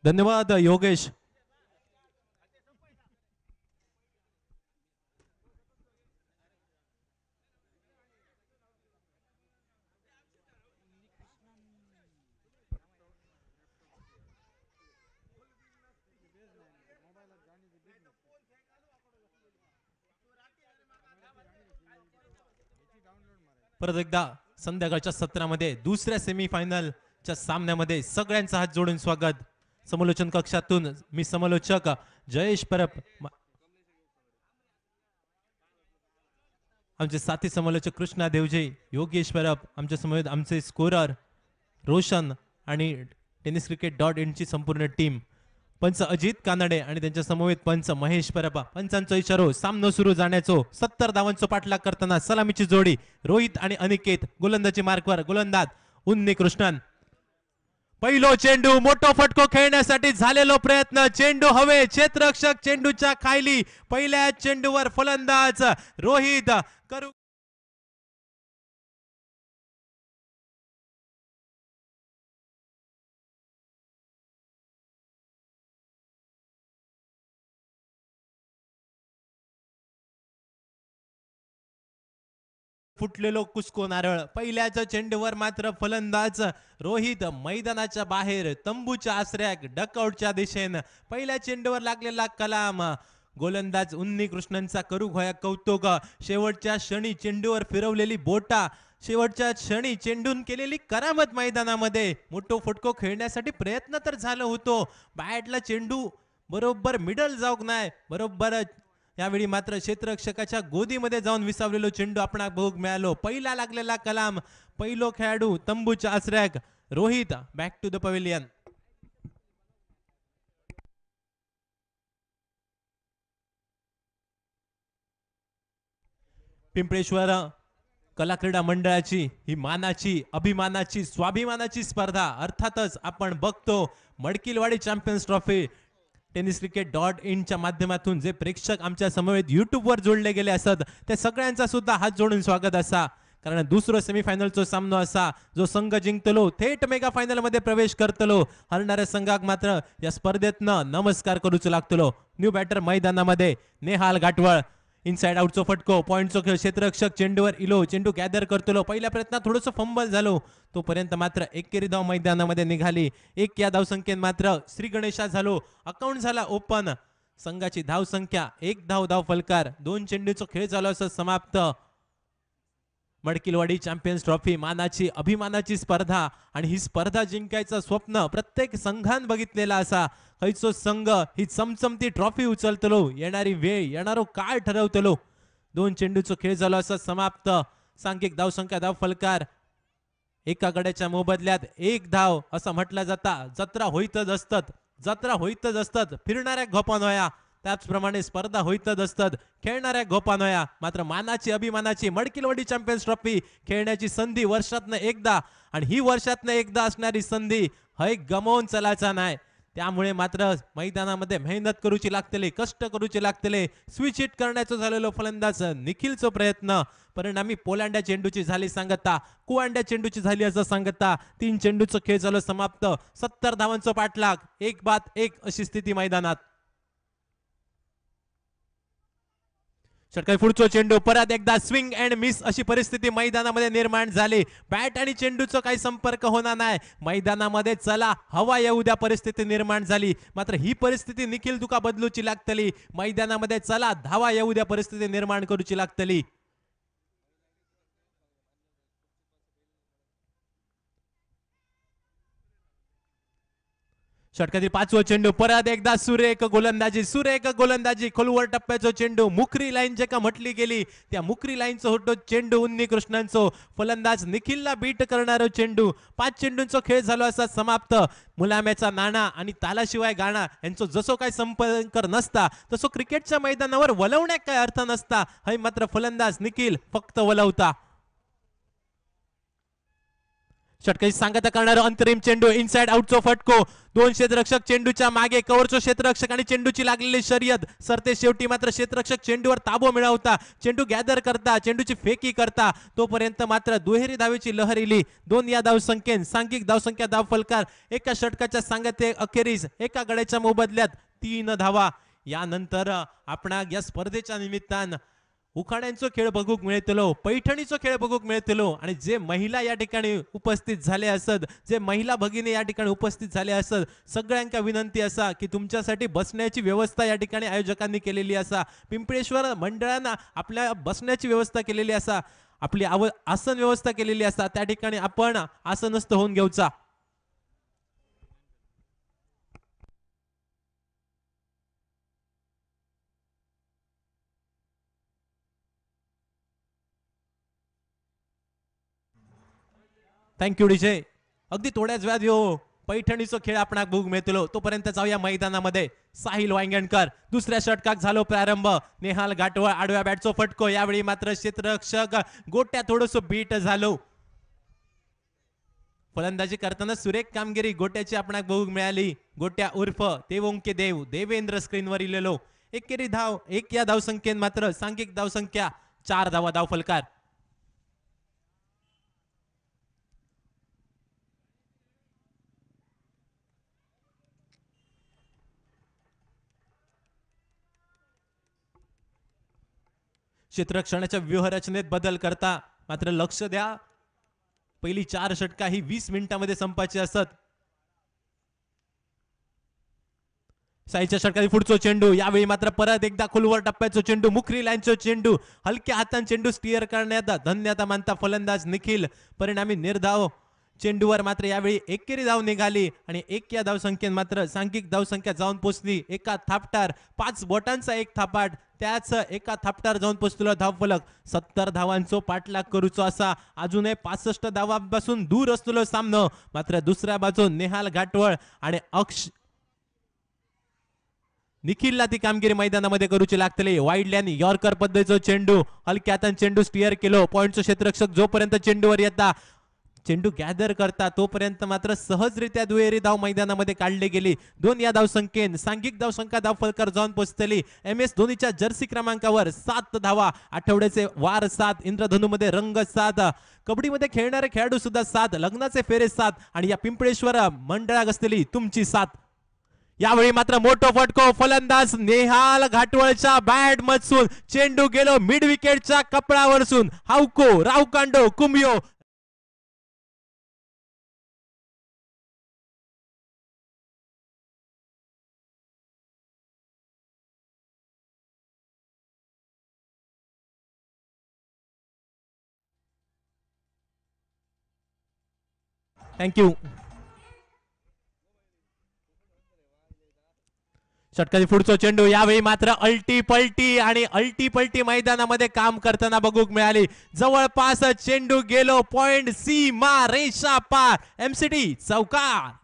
Speaker 1: धन्यवाद योगेश. परत एकदा संध्याकाळच्या सत्रामध्ये दुसऱ्या सेमीफायनलच्या सामन्यामध्ये सगळ्यांचं हात जोडून स्वागत. समालोचन कक्षातून मी समालोचक जयेश परब, आमचे साथी समालोचक कृष्णा देवजे, योगेश परब, आमच्या समवेत आमचे स्कोरर रोशन आणि tenniscricket.in ची संपूर्ण टीम, पंच अजित कानडे आणि त्यांच्या समवेत पंच महेश परब. पंचांचा इशारो सामना सुरू जाण्याचो. 70 धावांचो पाठलाग करताना सलामीची जोडी रोहित आणि अनिकेत. गोलंदाजी मार्कवर गोलंदाज उन्नी कृष्णन. पहिलो चेंडू, मोठो फटको खेळण्यासाठी झालेलो प्रयत्न. चेंडू हवे, क्षेत्ररक्षक चेंडूच्या खाली. पहिल्या चेंडूवर फलंदाज रोहित करू फुटलेलो कुसको नारळ. पहिल्याच्या चेंडूवर मात्र फलंदाज रोहित मैदानाच्या बाहेर तंबूच्या आश्रयात डकआउटच्या दिशेनं. पहिल्या चेंडूवर लागलेला कलाम. गोलंदाज उन्नी कृष्णनचा करू घोया कौतुक. शेवटच्या क्षणी चेंडूवर फिरवलेली बोटा, शेवटच्या क्षणी चेंडून केलेली करामत मैदानामध्ये. मोठो फटको खेळण्यासाठी प्रयत्न तर झाला होतो, बॅटला चेंडू बरोबर मिडल जाऊक नाही. बरोबर यावेळी मात्र क्षेत्ररक्षकाच्या गोदीमध्ये जाऊन विसावलेलो चेंडू आपणाक बघूक मिळालो. पहिला लागलेला कलाम. पहिलो खेळाडू तंबूच्या आश्रयात Rohit. Back to the pavilion. Pimpleshwar कला क्रीडा मंडळाची ही मानाची, अभिमानाची, स्वाभिमानाची स्पर्धा. अर्थातच आपण बघतो मडकिलवाडी चॅम्पियन्स ट्रॉफी tenniscricket.in च्या माध्यमातून जे प्रेक्षक आमच्या समवेत युट्यूबवर जोडले गेले असत, त्या सगळ्यांचा सुद्धा हात जोडून स्वागत असा. कारण दुसरो सेमीफायनलचो सामनो असा. जो संघ जिंकतलो थेट मेगा फायनल मध्ये प्रवेश करतलो. हरणाऱ्या संघाक मात्र या स्पर्धेतनं नमस्कार करूचो लागतलो. न्यू बॅटर मैदानामध्ये नेहाल गाठवळ. इनसाइड आउटचो फटको, पॉइंटचो खेळ. क्षेत्ररक्षक चेंडूवर इलो, चेंडू गॅदर करतलो. पहिल्या प्रयत्नात थोडंसं फंबल झालो, तोपर्यंत मात्र एकेरी धाव मैदानामध्ये निघाली. एक या धावसंख्येत मात्र श्री गणेशा झालो. अकाउंट झाला ओपन. संघाची धावसंख्या 1 धाव फलकार. 2 चेंडूचो खेळ झाला असं समाप्त. मडकिलवाडी चॅम्पियन्स ट्रॉफी मानाची, अभिमानाची स्पर्धा. आणि ही स्पर्धा जिंकायचं स्वप्न प्रत्येक संघान बघितलेला असा. खयचो संघ ही चमचमती ट्रॉफी उचलतलो, येणारी वेळ, येणारो काळ ठरवतलो. 2 चेंडूचो खेळ झाला असं समाप्त. सांघिक धावसंख्या, धाव फलकार. एका गड्याच्या मोबदल्यात 1 धाव असं म्हटलं जाता. जत्रा होईतच असतात, जत्रा होईतच असतात. फिरणाऱ्या घोपानोया त्याचप्रमाणे स्पर्धा होईतच असतात, खेळणाऱ्या घोपानोया. मात्र मानाची, अभिमानाची मडकिलवाडी चॅम्पियन्स ट्रॉफी खेळण्याची संधी वर्षातनं एकदा, आणि ही वर्षातनं एकदा असणारी संधी हय गमावून चलायचा नाही. त्यामुळे मात्र मैदानामध्ये मेहनत करूची लागतले, कष्ट करूचे लागतले. स्विच हिट करण्याचं झालेलो फलंदाज निखिलचो प्रयत्न. परिणामी पोलांड्या चेंडूची झाली सांगता, कुवांड्या चेंडूची झाली असं सांगता. 3 चेंडूचं खेळ झालं समाप्त. 70 धावांचो पाठलाग. 1-1 अशी स्थिती मैदानात. षटकार पुढचो चेंडू. परत एकदा स्विंग अँड मिस अशी परिस्थिती मैदानामध्ये निर्माण झाली. बॅट आणि चेंडूचा काही संपर्क होणार नाही. मैदानामध्ये चला हवा येऊ द्या परिस्थिती निर्माण झाली. मात्र ही परिस्थिती निखिल तुका बदलूची लागतली. मैदानामध्ये चला धावा येऊ द्या परिस्थिती निर्माण करूची लागतली. षटकातील 5वो चेंडू. परत एकदा सुरेख गोलंदाजी, सुरेख गोलंदाजी. खोलवर टप्प्याचो चेंडू. मुखरी लाईन जे का म्हटली गेली त्या मुखरी लाईनचो होतो चेंडू उन्नी कृष्णनचो. फलंदाज निखिलला बीट करणारो चेंडू. 5 चेंडूंचो खेळ झालो असा समाप्त. मुलाम्याचा नाणा आणि तालाशिवाय गाणा यांचो जसो काय संपर्क नसता, तसो क्रिकेटच्या मैदानावर वलवण्यात काय अर्थ नसता. हय मात्र फलंदाज निखिल फक्त वलवता. षटकाची सांगता करणारा अंतरिम चेंडू इनसाइड आउटचा फटको. दोन क्षेत्ररक्षक चेंडूच्या मागे, कव्हरचो क्षेत्ररक्षक आणि चेंडूची लागलेली शर्यत. सरते शेवटी मात्र क्षेत्ररक्षक चेंडूवर ताबो मिळवता, चेंडू गॅदर करता, चेंडूची फेकी करता. तोपर्यंत मात्र दुहेरी धावेची लहर इली. 2 या धावसंख्येन सांघिक धावसंख्या धाव फलकार. एका षटकाच्या सांगते अखेरीस एका गड्याच्या मोबदल्यात 3 धावा. यानंतर आपण या स्पर्धेच्या निमित्तान उखाड्यांचो खेळ बघूक मिळतलो, पैठणीचो खेळ बघूक मिळतलो. आणि जे महिला या ठिकाणी उपस्थित झाले असत, जे महिला भगिनी या ठिकाणी उपस्थित झाले असत, सगळ्यांका विनंती असा की तुमच्यासाठी बसण्याची व्यवस्था या ठिकाणी आयोजकांनी केलेली असा. पिंपळेश्वर मंडळानं आपल्या बसण्याची व्यवस्था केलेली असा, आपली आसन व्यवस्था केलेली असा. त्या ठिकाणी आपण आसनस्थ होऊन घेऊचा. Thank you DJ. अगदी थोड्याच वेळात यो पैठणीचा खेळ आपण बघूक मिळतलो. तोपर्यंत जाऊया मैदानामध्ये. साहिल वांगणकर दुसऱ्या षटकाक झालो प्रारंभ. नेहाल घाटवळ आडव्या बॅटचो फटको. यावेळी मात्र क्षेत्ररक्षक गोट्या थोडस बीट झालो. फलंदाजी करताना सुरेख कामगिरी गोट्याची आपण बघूक मिळाली. गोट्या उर्फ देवोंके देव देवेंद्र स्क्रीनवर इलेलो. एकेरी धाव 1 या धावसंख्येत मात्र सांघिक धावसंख्या 4 धावा धाव फलकार. क्षेत्ररक्षणाच्या व्यूहरचनेत बदल करता मात्र लक्ष द्या, पहिली 4 षटका ही 20 मिनिटांमध्ये संपायची असत. साईच्या षटकाची पुढचो चेंडू. यावेळी मात्र परत एकदा खोलवर टप्प्याचो चेंडू, मुखरी लाईनचो चेंडू. हलक्या हातान चेंडू स्टीअर करण्यात धन्यता मानता फलंदाज निखिल. परिणामी निर्धाव चेंडूवर मात्र यावेळी एकेरी धाव निघाली आणि 1 या धावसंख्येत मात्र सांघिक धावसंख्या जाऊन पोचली. एका थापटार 5 बोटांचा एक थापाट, त्याच एका थापटार जाऊन पोचलेला धावफलक. 70 धावांचो पाठलाग करूचो असा. अजूनही 65 धावांपासून दूर असलेलो सामनो. मात्र दुसऱ्या बाजू नेहाल घाटवळ आणि निखिलला ती कामगिरी मैदानामध्ये करूची लागतली. वाईडल्यान यॉर्कर पद्धतीचो चेंडू, हलक्या हातान चेंडू स्टीअर केलो. पॉइंटचो क्षेत्ररक्षक जोपर्यंत चेंडूवर येता, चेंडू गॅदर करता, तोपर्यंत मात्र सहजरित्या दुहेरी धाव मैदानामध्ये काढली गेली. 2 या धावसंख्येन सांघिक धावसंख्या धाव फलकार जाऊन पोहोचतली. MS धोनीच्या जर्सी क्रमांकावर 7 धावा. आठवड्याचे वार 7, इंद्रधनुमध्ये रंग 7, कबड्डीमध्ये खेळणारे खेळाडू सुद्धा 7, लग्नाचे फेरे 7 आणि या पिंपळेश्वर मंडळाक असलेली तुमची 7. यावेळी मात्र मोठो फटको. फलंदाज नेहाल घाटवळच्या बॅट मधसून चेंडू गेलो मिड विकेटच्या कपडावरसून. हावको रावकांडो कुंभियो. थँक्यू. षटकाची पुढचो चेंडू. यावेळी मात्र अल्टी पलटी मैदानामध्ये काम करताना बघूक मिळाली. जवळपास चेंडू गेलो पॉइंट सीमा रेषा पार. MCT चौकार.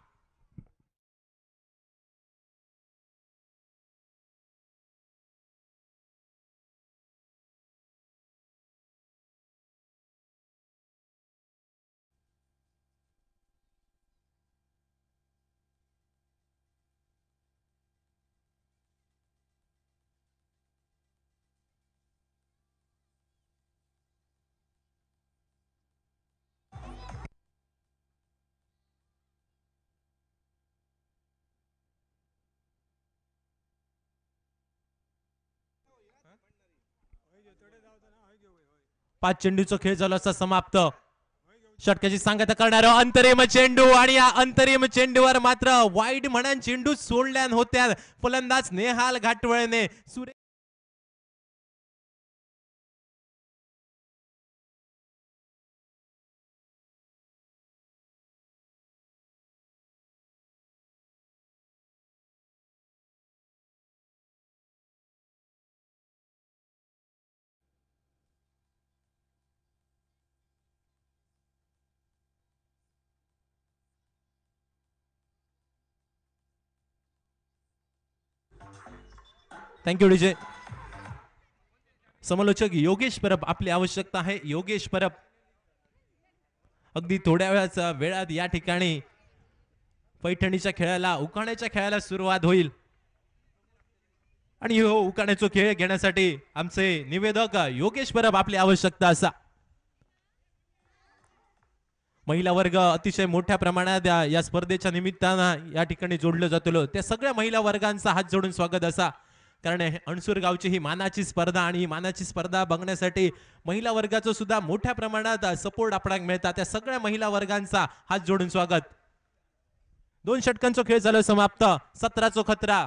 Speaker 1: पाच चेंडूचा खेळ झाला असता समाप्त. षटकाची सांगता करणारा अंतरिम चेंडू आणि या अंतरिम चेंडूवर मात्र वाईड म्हणून चेंडू सोडल्यान होत्या. फलंदाज नेहाल घाटवळने थँक्यू डीजे. समालोचक योगेश परब आपली आवश्यकता आहे. योगेश परब अगदी थोड्या वेळात या ठिकाणी पैठणीच्या खेळाला उखाण्याच्या खेळाला सुरुवात होईल आणि हो उखाण्याचा खेळ घेण्यासाठी आमचे निवेदक योगेश परब आपली आवश्यकता असा महिला वर्ग अतिशय मोठ्या प्रमाणात या स्पर्धेच्या निमित्तानं या ठिकाणी जोडलं जातो त्या सगळ्या महिला वर्गांचा हात जोडून स्वागत असा कारण अणसूर गावची ही मानाची स्पर्धा आणि ही मानाची स्पर्धा बघण्यासाठी महिला वर्गाचं सुद्धा मोठ्या प्रमाणात सपोर्ट आपल्याला मिळतात त्या सगळ्या महिला वर्गांचा हात जोडून स्वागत 2 षटकांचा खेळ झाला समाप्त 17 खतरा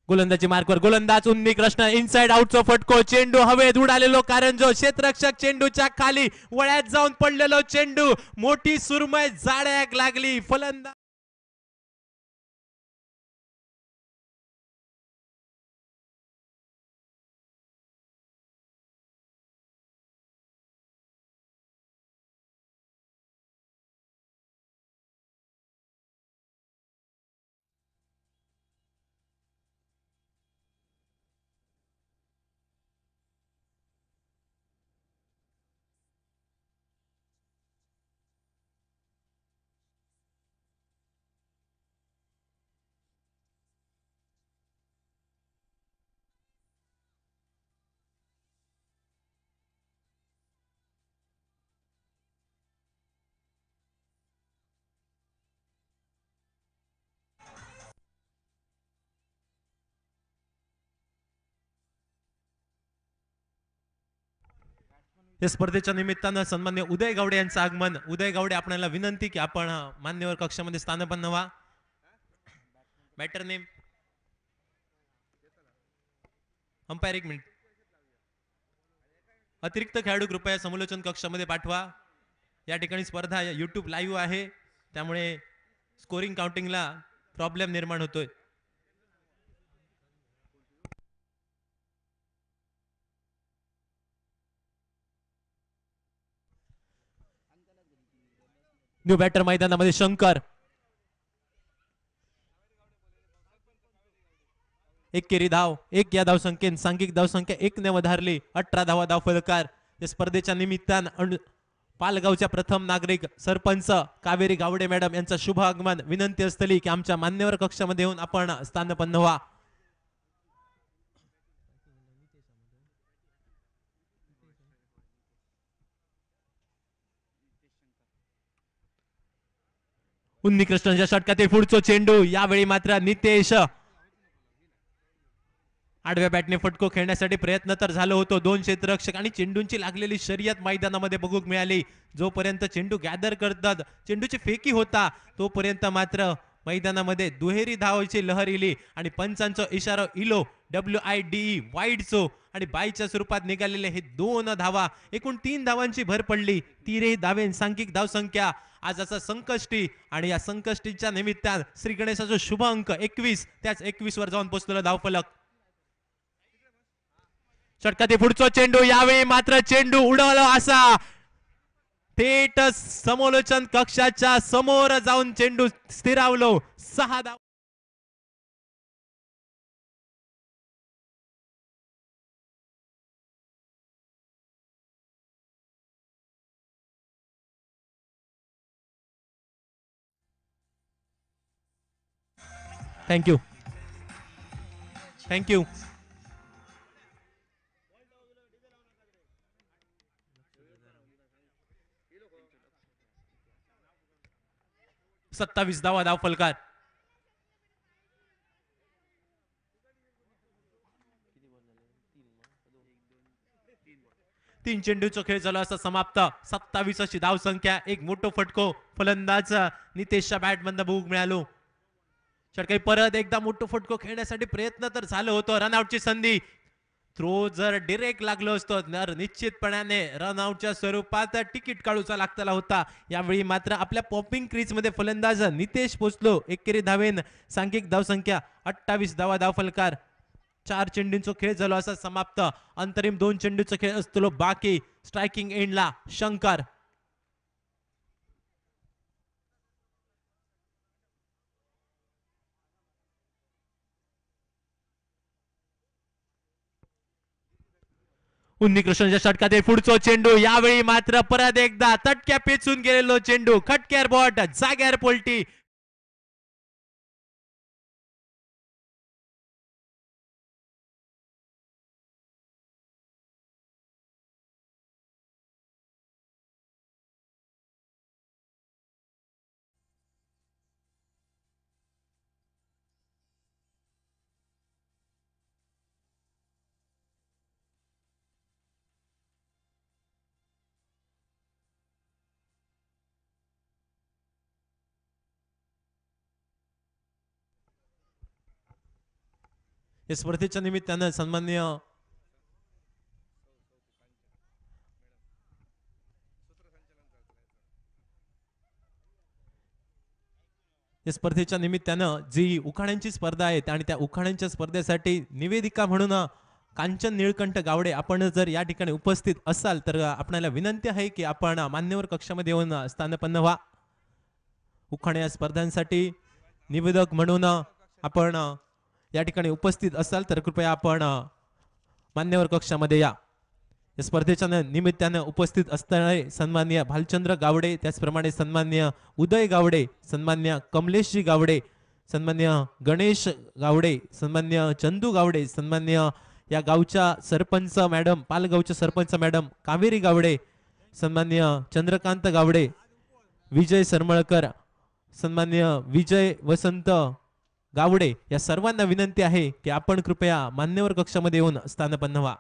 Speaker 1: गोलंदाजी मार्कवर गोलंदाज उन्नी कृष्ण इनसाइड आउटचा फटको चेंडू हवेत उडालेलो कारण जो क्षेत्ररक्षक चेंडूच्या खाली वळ्यात जाऊन पडलेलो चेंडू मोठी सुरमय जाड्याक लागली फलंदाज या स्पर्धेच्या निमित्तानं सन्मान्य उदय गावडे यांचं आगमन उदय गावडे आपल्याला विनंती की आपण मान्यवर कक्षामध्ये स्थानपन्न व्हा बॅटर नेम अंपायर 1 मिनिट अतिरिक्त खेळाडू कृपया समालोचन कक्षामध्ये पाठवा या ठिकाणी स्पर्धा YouTube लाईव्ह आहे त्यामुळे स्कोरिंग काउंटिंगला प्रॉब्लेम निर्माण होतोय न्यू बॅटर मैदानामध्ये शंकर एकेरी धाव 1 या धाव संख्येन सांघिक धाव संख्या 1 ने वधारली 18 धावा धाव फलकार या स्पर्धेच्या निमित्तानं पालगावच्या प्रथम नागरिक सरपंच कावेरी गावडे मॅडम यांचा शुभ आगमन विनंती असतली की आमच्या मान्यवर कक्षामध्ये येऊन आपण स्थानपन्न व्हा उन्नी कृष्णच्या षटकातील पुढचा चेंडू यावेळी मात्र नितेश आडव्या बॅटने फटको खेळण्यासाठी प्रयत्न तर झालो होतो 2 क्षेत्ररक्षक आणि चेंडूंची लागलेली शर्यत मैदानामध्ये बघूक मिळाली जोपर्यंत चेंडू गॅदर करतात चेंडूची फेकी होता तोपर्यंत मात्र मैदानामध्ये दुहेरी धावाची लहर इली आणि पंचांचा इशारा इलो WIDE वाईडचो आणि बाईच्या स्वरूपात निघालेले हे 2 धावा एकूण 3 धावांची भर पडली 13 धावेन सांघिक धाव संख्या आज असा संकष्टी आणि या संकष्टीच्या निमित्तानं श्री गणेशाचा शुभ अंक 21 त्याच 21 वर जाऊन पोहोचलेला धावफलक षटकातील पुढचा चेंडू यावेळी मात्र चेंडू उडवला असा थेट समालोचन कक्षाच्या समोर जाऊन चेंडू स्थिरावलो 6 धाव थँक्यू 27 धावा धाव फलकार तीन चेंडूचा खेळ झाला असता समाप्त 27 अशी धाव संख्या एक मोठो फटको फलंदाज नितेशच्या बॅट बंद बघूक मिळालो षटकाई परत एकदा मोठो फटको खेळण्यासाठी प्रयत्न तर झालं होतं रनआउटची संधी थ्रो जर डिरेक्ट लागलो असतो तर निश्चितपणाने रनआउटच्या स्वरूपात तिकीट काढूचा लागताला होता यावेळी मात्र आपल्या पॉपिंग क्रीज मध्ये फलंदाज नितेश पोचलो एकेरी धावेन सांघिक धावसंख्या 28 धावा धाव फलकार 4 चेंडूंचा खेळ झाला असा समाप्त अंतरिम 2 चेंडूचा खेळ असतो बाकी स्ट्रायकिंग एंडला शंकर उन्नीकृष्णच्या षटकातील पुढचा चेंडू, यावेळी मात्र परत एकदा तटक्या पेचून गेलेलो चेंडू, खटक्यार बॉट, जाग्यार पोल्टी. या स्पर्धेच्या निमित्तानं सन्माननीय या स्पर्धेच्या निमित्तानं जी उखाण्यांची स्पर्धा आहे आणि त्या उखाण्यांच्या स्पर्धेसाठी निवेदिका म्हणून कांचन निळकंठ गावडे आपण जर या ठिकाणी उपस्थित असाल तर आपल्याला विनंती आहे की आपण मान्यवर कक्षामध्ये येऊन स्थानपन्न व्हा. उखाण्या स्पर्धांसाठी निवेदक म्हणून आपण या ठिकाणी उपस्थित असाल तर कृपया आपण मान्यवर कक्षामध्ये या. या स्पर्धेच्या निमित्तानं उपस्थित असणारे सन्माननीय भालचंद्र गावडे, त्याचप्रमाणे सन्माननीय उदय गावडे, सन्माननीय कमलेशजी गावडे, सन्माननीय गणेश गावडे, सन्माननीय चंदू गावडे, सन्माननीय या गावच्या सरपंच मॅडम, पालगावच्या सरपंच मॅडम कावेरी गावडे, सन्माननीय चंद्रकांत गावडे, विजय सरमळकर, सन्माननीय विजय वसंत गावडे, या सर्वांना विनंती आहे की आपण कृपया मान्यवर कक्षामध्ये येऊन स्थानपन्न व्हा.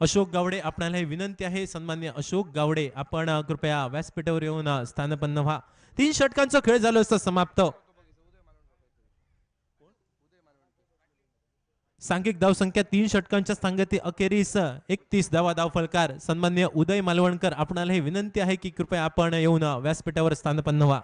Speaker 1: अशोक गावडे, आपल्याला विनंती आहे सन्माननीय अशोक गावडे, आपण कृपया व्यासपीठावर येऊन स्थानपन्न व्हा. 3 षटकांचा खेळ झाला असता समाप्त. सांघिक धाव संख्या 3 षटकांच्या सांगती अखेरीस 31 धावा धावफलकार सन्माननीय उदय मालवणकर, आपल्याला विनंती आहे की कृपया आपण येऊन व्यासपीठावर स्थानपन्न व्हा.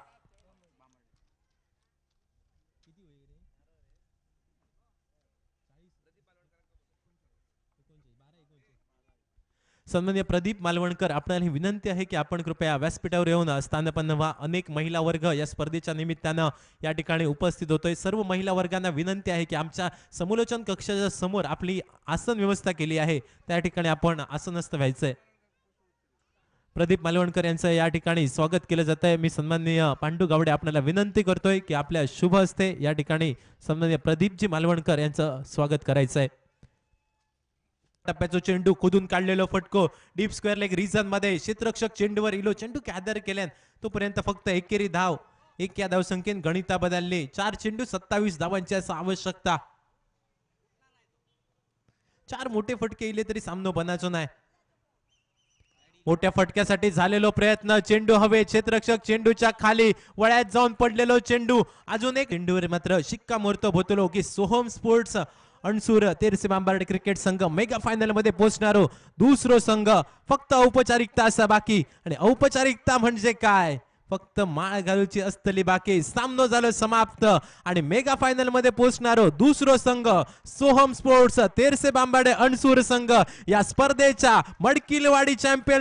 Speaker 1: सन्माननीय प्रदीप मालवणकर, आपल्याला विनंती आहे की आपण कृपया व्यासपीठावर येऊन स्थानपन्न व्हा. अनेक महिला वर्ग या स्पर्धेच्या निमित्तानं या ठिकाणी उपस्थित होतोय. सर्व महिला वर्गांना विनंती आहे की आमच्या समोलोचन कक्षाच्या समोर आपली आसन व्यवस्था केली आहे, त्या ठिकाणी आपण आसनस्थ व्हायचंय. प्रदीप मालवणकर यांचं या ठिकाणी स्वागत केलं जात आहे. मी सन्माननीय पांडू गावडे आपल्याला विनंती करतोय की आपल्या शुभ हस्ते या ठिकाणी सन्माननीय प्रदीपजी मालवणकर यांचं स्वागत करायचं आहे. टप्प्याचा चेंडू खोदून काढलेलो फटको डीप स्क्वेअर लेग रिजन मध्ये, क्षेत्ररक्षक चेंडूवर इलो, चेंडू कॅदर केल्यान तोपर्यंत फक्त एकेरी धाव. एक या धाव संख्येन गणिता बदलले. 4 चेंडू 27 धावांची असं आवश्यकता. 4 मोठे फटके इले तरी सामना बनायचो नाही. मोठ्या फटक्यासाठी झालेलो प्रयत्न, चेंडू हवे, क्षेत्ररक्षक चेंडूच्या खाली वळ्यात जाऊन पडलेलो चेंडू, अजून एक चेंडूवर मात्र शिक्कामोर्तब होतलो की सोहम स्पोर्ट्स अणसूर तेरसे बांबार्डे क्रिकेट संघ मेगा फायनल मध्ये पोहोचणारो दुसरो संघ. फक्त औपचारिकता असा बाकी, आणि औपचारिकता म्हणजे काय, फक्त माळ घालूची असतली बाकी. सामनो झालं समाप्त आणि मेगा फायनल मध्ये पोहोचणारो दुसरो संघ सोहम स्पोर्ट्स तेरसे बांबार्डे अणसूर संघ या स्पर्धेच्या मडकिलवाडी चॅम्पियन